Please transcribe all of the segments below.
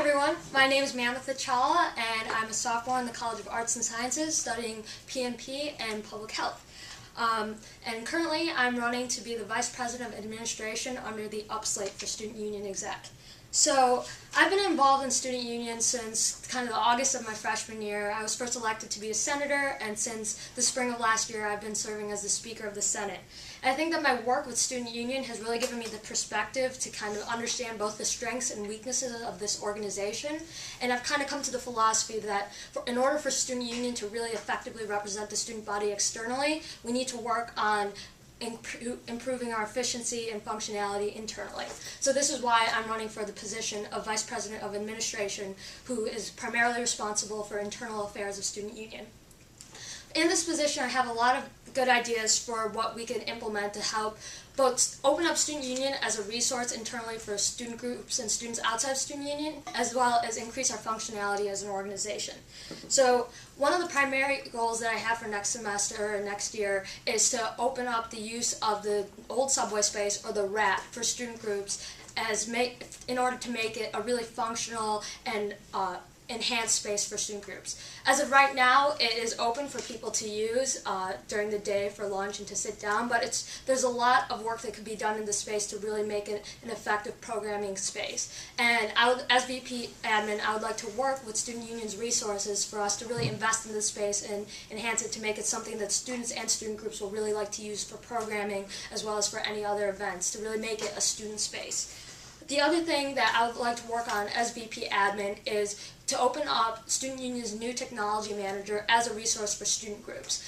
everyone, my name is Mamatha Challa and I'm a sophomore in the College of Arts and Sciences studying PNP and Public Health. And currently I'm running to be the Vice President of Administration under the upslate for Student Union Exec. So I've been involved in student union since kind of the August of my freshman year. I was first elected to be a senator, and since the spring of last year I've been serving as the Speaker of the Senate. And I think that my work with student union has really given me the perspective to kind of understand both the strengths and weaknesses of this organization. And I've kind of come to the philosophy that in order for student union to really effectively represent the student body externally, we need to work on improving our efficiency and functionality internally. So this is why I'm running for the position of Vice President of Administration, who is primarily responsible for internal affairs of student union. In this position, I have a lot of good ideas for what we can implement to help both open up student union as a resource internally for student groups and students outside of student union, as well as increase our functionality as an organization. So one of the primary goals that I have for next semester or next year is to open up the use of the old subway space, or the RAT, for student groups in order to make it a really functional and enhanced space for student groups. As of right now, it is open for people to use during the day for lunch and to sit down, but there's a lot of work that could be done in the space to really make it an effective programming space. And as VP Admin, I would like to work with Student Union's resources for us to really invest in this space and enhance it to make it something that students and student groups will really like to use for programming as well as for any other events, to really make it a student space. The other thing that I would like to work on as VP Admin is to open up Student Union's new technology manager as a resource for student groups.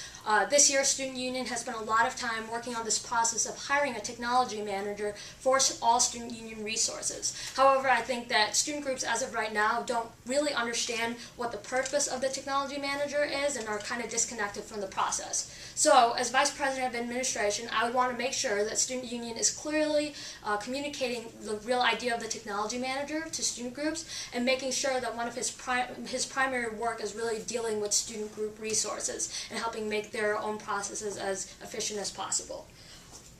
This year, Student Union has spent a lot of time working on this process of hiring a technology manager for all Student Union resources. However, I think that student groups as of right now don't really understand what the purpose of the technology manager is and are kind of disconnected from the process. So, as Vice President of Administration, I would want to make sure that Student Union is clearly communicating the real idea of the technology manager to student groups, and making sure that one of his primary work is really dealing with student group resources and helping make their own processes as efficient as possible.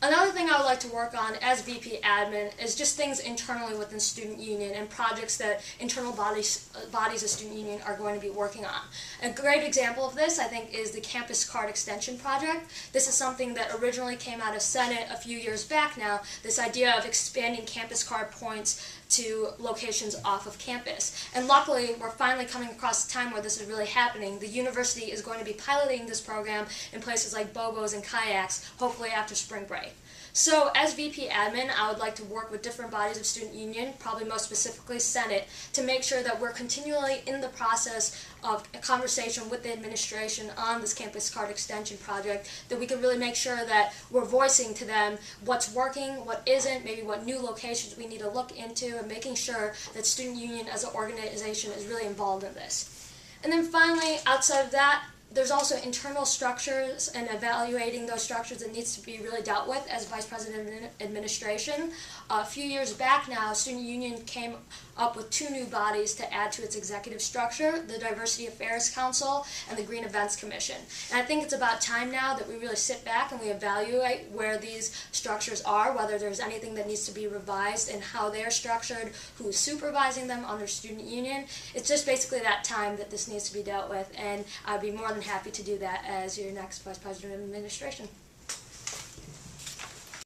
Another thing I would like to work on as VP Admin is just things internally within Student Union and projects that internal bodies of Student Union are going to be working on. A great example of this, I think, is the Campus Card Extension Project. This is something that originally came out of Senate a few years back now, this idea of expanding campus card points to locations off of campus. And luckily, we're finally coming across a time where this is really happening. The university is going to be piloting this program in places like Bobos and Kayaks, hopefully after spring break. So as VP Admin, I would like to work with different bodies of Student Union, probably most specifically Senate, to make sure that we're continually in the process of a conversation with the administration on this Campus Card Extension project, that we can really make sure that we're voicing to them what's working, what isn't, maybe what new locations we need to look into, and making sure that Student Union as an organization is really involved in this. And then finally, outside of that, there's also internal structures and evaluating those structures that needs to be really dealt with as Vice President of Administration. A few years back now, Student Union came up with two new bodies to add to its executive structure, the Diversity Affairs Council and the Green Events Commission. And I think it's about time now that we really sit back and we evaluate where these structures are, whether there's anything that needs to be revised and how they're structured, who's supervising them under Student Union. It's just basically that time that this needs to be dealt with, and I'd be more than happy to do that as your next Vice President of Administration.